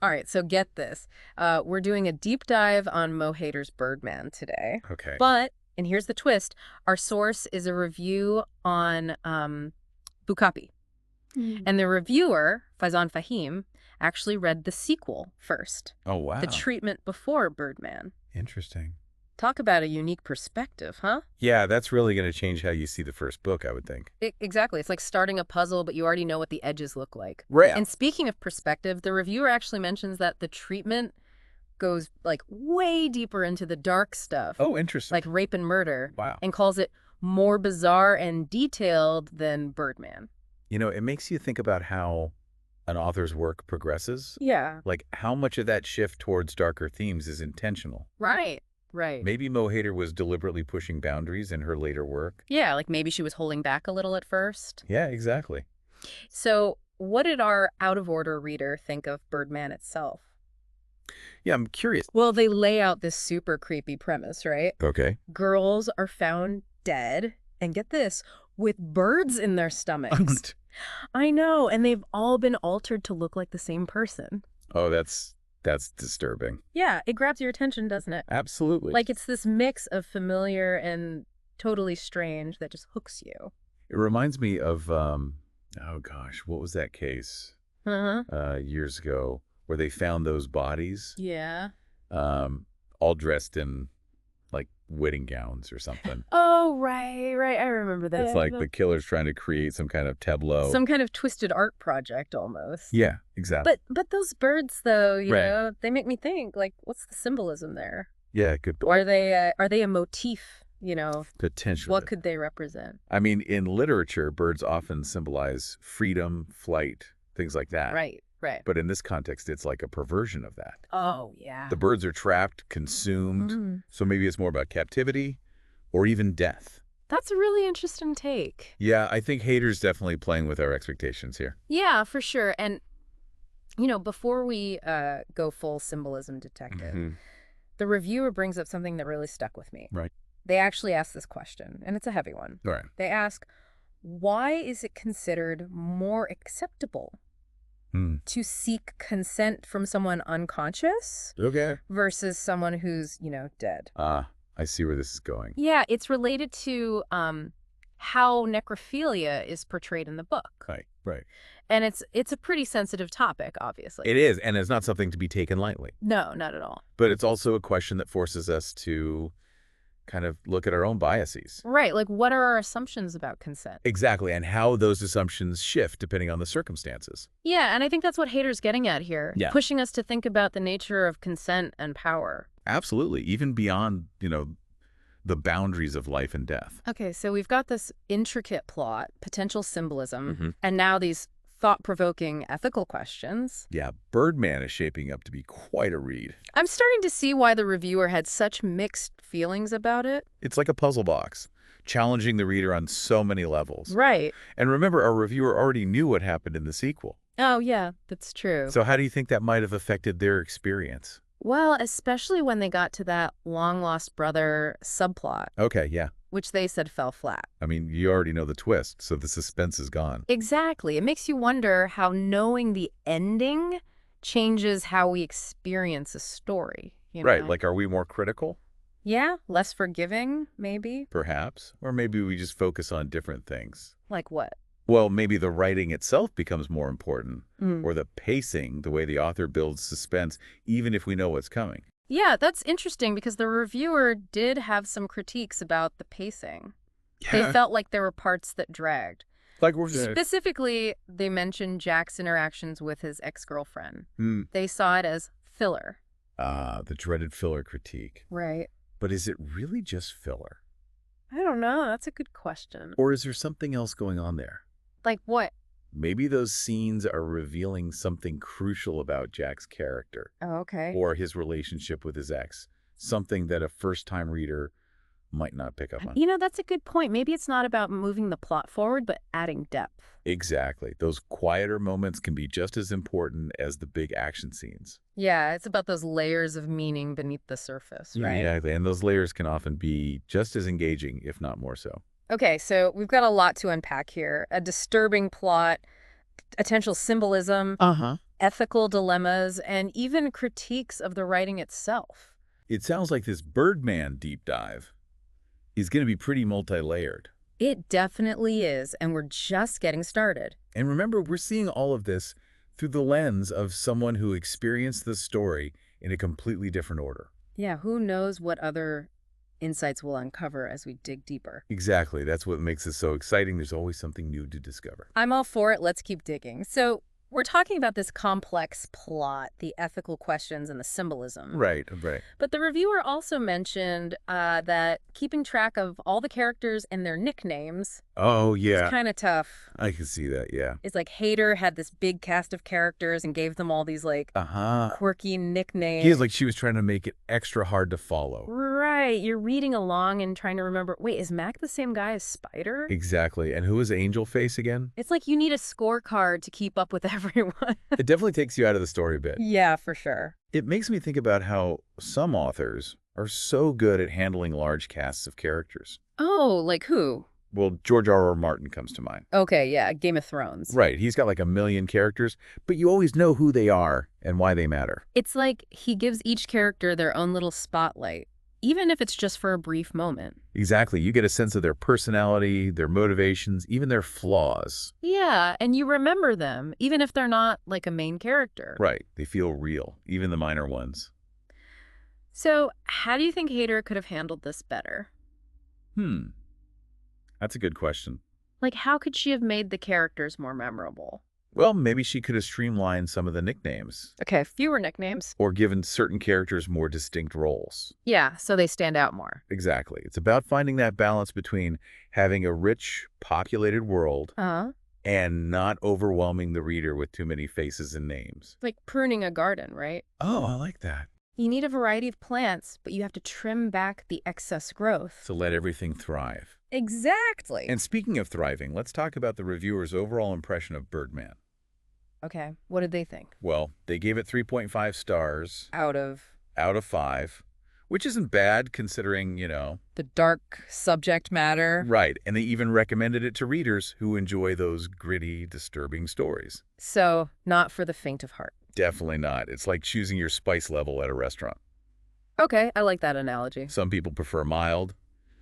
All right, so get this. We're doing a deep dive on Mo Hayder's Birdman today. Okay. But, and here's the twist, our source is a review on Bukapi. And the reviewer, Faizan Fahim, actually read the sequel first. Oh, wow. The treatment before Birdman. Interesting. Talk about a unique perspective, huh? Yeah, that's really going to change how you see the first book, I would think. Exactly. It's like starting a puzzle, but you already know what the edges look like. Right. And speaking of perspective, the reviewer actually mentions that the treatment goes like way deeper into the dark stuff. Oh, interesting. Like rape and murder. Wow. And calls it more bizarre and detailed than Birdman. You know, it makes you think about how an author's work progresses. Yeah. Like how much of that shift towards darker themes is intentional. Right. Right. Maybe Mo Hayder was deliberately pushing boundaries in her later work. Yeah, like maybe she was holding back a little at first. Yeah, exactly. So what did our out-of-order reader think of Birdman itself? Yeah, I'm curious. Well, they lay out this super creepy premise, right? Okay. Girls are found dead, and get this, with birds in their stomachs. I know, and they've all been altered to look like the same person. Oh, that's disturbing. Yeah, it grabs your attention, doesn't it? Absolutely. Like it's this mix of familiar and totally strange that just hooks you. It reminds me of, oh gosh, what was that case Uh-huh. years ago where they found those bodies Yeah. all dressed in like wedding gowns or something. Oh, right. I remember that. It's like the killer's trying to create some kind of tableau. Some kind of twisted art project almost. Yeah, exactly. But those birds, though, you Right. know, they make me think, like, what's the symbolism there? Yeah, good Or are they a motif, you know? potential. What could they represent? I mean, in literature, birds often symbolize freedom, flight, things like that. Right. But in this context, it's like a perversion of that. Oh, yeah. The birds are trapped, consumed, Mm. so maybe it's more about captivity or even death. That's a really interesting take. Yeah, I think Hayder's definitely playing with our expectations here. Yeah, for sure. And, you know, before we go full symbolism detective, the reviewer brings up something that really stuck with me. Right. They actually ask this question, and it's a heavy one. All right. They ask, why is it considered more acceptable to seek consent from someone unconscious Okay. versus someone who's, you know, dead? I see where this is going. Yeah, it's related to how necrophilia is portrayed in the book. Right. And it's a pretty sensitive topic, obviously. It is, and it's not something to be taken lightly. No, not at all. But it's also a question that forces us to kind of look at our own biases. Right, like what are our assumptions about consent? Exactly, and how those assumptions shift depending on the circumstances. Yeah, and I think that's what Hayder's getting at here. Yeah. Pushing us to think about the nature of consent and power. Absolutely, even beyond, the boundaries of life and death. Okay, so we've got this intricate plot, potential symbolism, Mhm. and now these thought-provoking ethical questions. Yeah, Birdman is shaping up to be quite a read. I'm starting to see why the reviewer had such mixed feelings about it. It's like a puzzle box, challenging the reader on so many levels. Right. And remember, our reviewer already knew what happened in the sequel. Oh, yeah, that's true. So how do you think that might have affected their experience? Well, especially when they got to that long-lost brother subplot, Okay, yeah. which they said fell flat. I mean, you already know the twist, so the suspense is gone. Exactly. It makes you wonder how knowing the ending changes how we experience a story. You Right, know? like are we more critical? Yeah, less forgiving, maybe. Perhaps. Or maybe we just focus on different things. Like what? Well, maybe the writing itself becomes more important, Mm. or the pacing, the way the author builds suspense, even if we know what's coming. Yeah, that's interesting because the reviewer did have some critiques about the pacing. They felt like there were parts that dragged. Like we're Specifically, they mentioned Jack's interactions with his ex-girlfriend. Hmm. They saw it as filler. The dreaded filler critique. Right. But is it really just filler? I don't know. That's a good question. Or is there something else going on there? Like what? Maybe those scenes are revealing something crucial about Jack's character Oh, okay. or his relationship with his ex, something that a first-time reader might not pick up on. You know, that's a good point. Maybe it's not about moving the plot forward, but adding depth. Exactly. Those quieter moments can be just as important as the big action scenes. Yeah, it's about those layers of meaning beneath the surface, right? Exactly. And those layers can often be just as engaging, if not more so. Okay, so we've got a lot to unpack here. A disturbing plot, potential symbolism, ethical dilemmas, and even critiques of the writing itself. It sounds like this Birdman deep dive is going to be pretty multi-layered. It definitely is, and we're just getting started. And remember, we're seeing all of this through the lens of someone who experienced the story in a completely different order. Yeah, who knows what other insights we'll uncover as we dig deeper. Exactly. That's what makes it so exciting. There's always something new to discover. I'm all for it. Let's keep digging. So we're talking about this complex plot, the ethical questions and the symbolism. Right. But the reviewer also mentioned that keeping track of all the characters and their nicknames Oh, yeah. is kind of tough. I can see that, yeah. It's like Hayder had this big cast of characters and gave them all these like quirky nicknames. Feels like she was trying to make it extra hard to follow. Right. You're reading along and trying to remember, wait, is Mac the same guy as Spider? Exactly. And who is Angel Face again? It's like you need a scorecard to keep up with everyone. It definitely takes you out of the story a bit. Yeah, for sure. It makes me think about how some authors are so good at handling large casts of characters. Oh, like who? Well, George R.R. Martin comes to mind. Okay, yeah, Game of Thrones. Right. He's got like 1 million characters, but you always know who they are and why they matter. It's like he gives each character their own little spotlight, even if it's just for a brief moment. Exactly. You get a sense of their personality, their motivations, even their flaws. Yeah, and you remember them, even if they're not like a main character. Right. They feel real, even the minor ones. So, how do you think Hayder could have handled this better? That's a good question. Like, how could she have made the characters more memorable? Well, maybe she could have streamlined some of the nicknames. Okay, fewer nicknames. Or given certain characters more distinct roles. Yeah, so they stand out more. Exactly. It's about finding that balance between having a rich, populated world and not overwhelming the reader with too many faces and names. Like pruning a garden, right? Oh, I like that. You need a variety of plants, but you have to trim back the excess growth. To let everything thrive. Exactly. And speaking of thriving, let's talk about the reviewer's overall impression of Birdman. Okay, what did they think? Well, they gave it 3.5 stars. Out of 5, which isn't bad considering, the dark subject matter. Right, and they even recommended it to readers who enjoy those gritty, disturbing stories. So, not for the faint of heart. Definitely not. It's like choosing your spice level at a restaurant. Okay, I like that analogy. Some people prefer mild,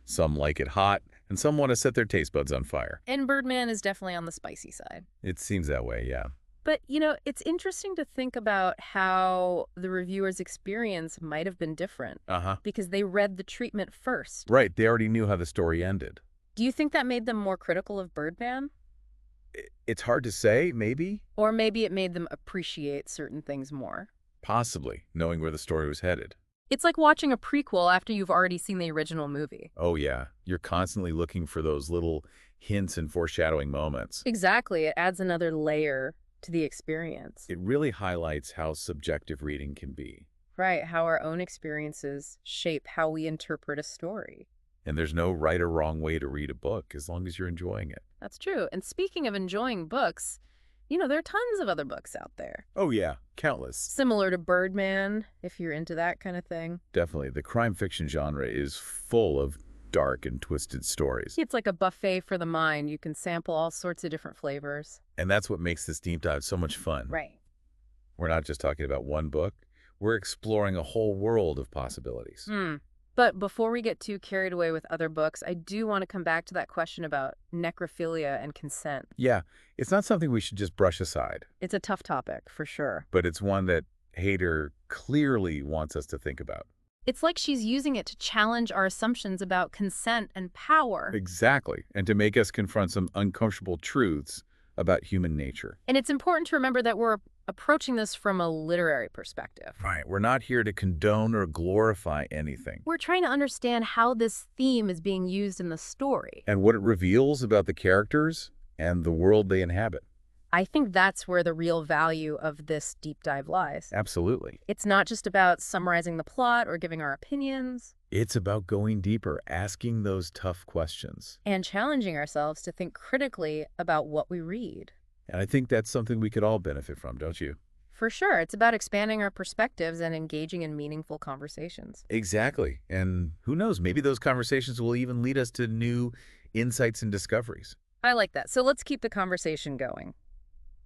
some like it hot, and some want to set their taste buds on fire. And Birdman is definitely on the spicy side. It seems that way, yeah. But, it's interesting to think about how the reviewer's experience might have been different. Because they read the treatment first. Right, they already knew how the story ended. Do you think that made them more critical of Birdman? It's hard to say, maybe. Or maybe it made them appreciate certain things more. Possibly, knowing where the story was headed. It's like watching a prequel after you've already seen the original movie. Oh, yeah. You're constantly looking for those little hints and foreshadowing moments. Exactly. It adds another layer to the experience. It really highlights how subjective reading can be. Right, how our own experiences shape how we interpret a story. And there's no right or wrong way to read a book as long as you're enjoying it. That's true. And speaking of enjoying books, there are tons of other books out there. Oh, yeah. Countless. Similar to Birdman, if you're into that kind of thing. Definitely. The crime fiction genre is full of dark and twisted stories. It's like a buffet for the mind. You can sample all sorts of different flavors. And that's what makes this deep dive so much fun. Right. We're not just talking about one book. We're exploring a whole world of possibilities. But before we get too carried away with other books, I do want to come back to that question about necrophilia and consent. Yeah, it's not something we should just brush aside. It's a tough topic, for sure. But it's one that Hayder clearly wants us to think about. It's like she's using it to challenge our assumptions about consent and power. Exactly, and to make us confront some uncomfortable truths about human nature. And it's important to remember that we're approaching this from a literary perspective. Right, we're not here to condone or glorify anything. We're trying to understand how this theme is being used in the story. And what it reveals about the characters and the world they inhabit. I think that's where the real value of this deep dive lies. Absolutely. It's not just about summarizing the plot or giving our opinions. It's about going deeper, asking those tough questions. And challenging ourselves to think critically about what we read. And I think that's something we could all benefit from, don't you? For sure. It's about expanding our perspectives and engaging in meaningful conversations. Exactly. And who knows, maybe those conversations will even lead us to new insights and discoveries. I like that. So let's keep the conversation going.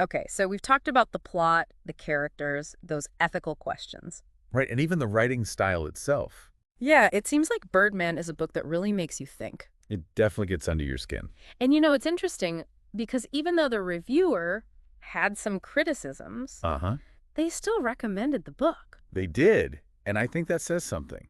Okay, so we've talked about the plot, the characters, those ethical questions. Right, and even the writing style itself. Yeah, it seems like Birdman is a book that really makes you think. It definitely gets under your skin. And it's interesting because even though the reviewer had some criticisms, Uh-huh. they still recommended the book. They did, and I think that says something.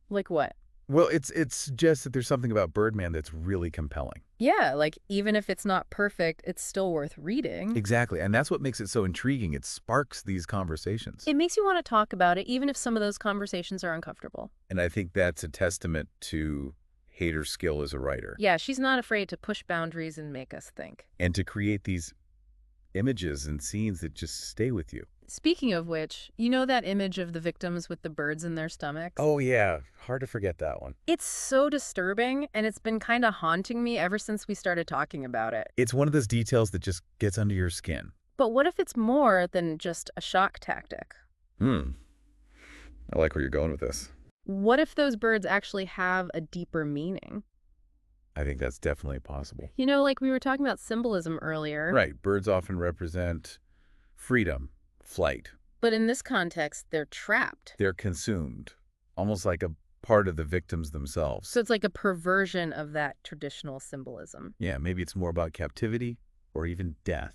Like what? Well, it suggests that there's something about Birdman that's really compelling. Yeah, like even if it's not perfect, it's still worth reading. Exactly, and that's what makes it so intriguing. It sparks these conversations. It makes you want to talk about it, even if some of those conversations are uncomfortable. And I think that's a testament to Hayder's skill as a writer. Yeah, she's not afraid to push boundaries and make us think. And to create these images and scenes that just stay with you. Speaking of which, you know that image of the victims with the birds in their stomachs? Oh, yeah. Hard to forget that one. It's so disturbing, and it's been kind of haunting me ever since we started talking about it. It's one of those details that just gets under your skin. But what if it's more than just a shock tactic? I like where you're going with this. What if those birds actually have a deeper meaning? I think that's definitely possible. Like we were talking about symbolism earlier. Right. Birds often represent freedom, flight. But in this context, they're trapped. They're consumed, almost like a part of the victims themselves. So it's like a perversion of that traditional symbolism. Yeah, maybe it's more about captivity or even death.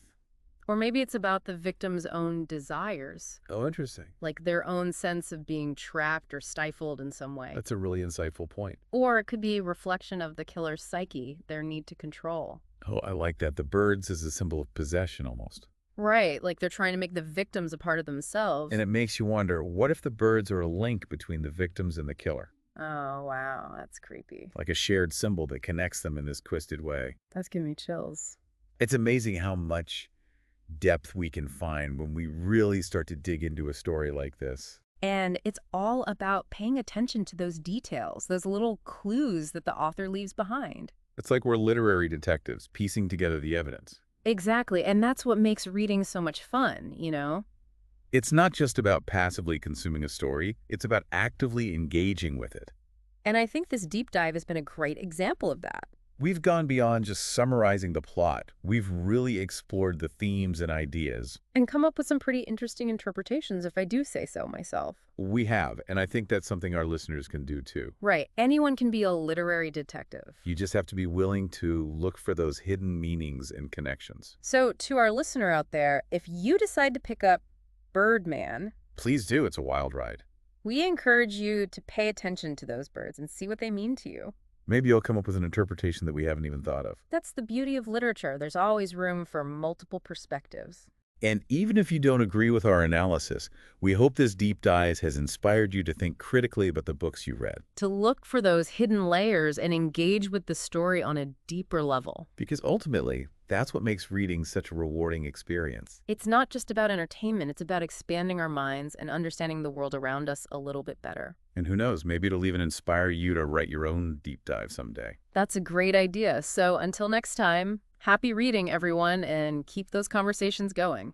Or maybe it's about the victim's own desires. Oh, interesting. Like their own sense of being trapped or stifled in some way. That's a really insightful point. Or it could be a reflection of the killer's psyche, their need to control. Oh, I like that. The birds is a symbol of possession almost. Right, like they're trying to make the victims a part of themselves. And it makes you wonder, what if the birds are a link between the victims and the killer? Oh, wow, that's creepy. Like a shared symbol that connects them in this twisted way. That's giving me chills. It's amazing how much depth we can find when we really start to dig into a story like this. And it's all about paying attention to those details, those little clues that the author leaves behind. It's like we're literary detectives piecing together the evidence. Exactly, and that's what makes reading so much fun, It's not just about passively consuming a story, it's about actively engaging with it. And I think this deep dive has been a great example of that. We've gone beyond just summarizing the plot. We've really explored the themes and ideas. And come up with some pretty interesting interpretations, if I do say so myself. We have, and I think that's something our listeners can do too. Right. Anyone can be a literary detective. You just have to be willing to look for those hidden meanings and connections. So to our listener out there, if you decide to pick up Birdman, please do. It's a wild ride. We encourage you to pay attention to those birds and see what they mean to you. Maybe you'll come up with an interpretation that we haven't even thought of. That's the beauty of literature. There's always room for multiple perspectives. And even if you don't agree with our analysis, we hope this deep dive has inspired you to think critically about the books you read. To look for those hidden layers and engage with the story on a deeper level. Because ultimately, that's what makes reading such a rewarding experience. It's not just about entertainment. It's about expanding our minds and understanding the world around us a little bit better. And who knows, maybe it'll even inspire you to write your own deep dive someday. That's a great idea. So until next time, happy reading, everyone, and keep those conversations going.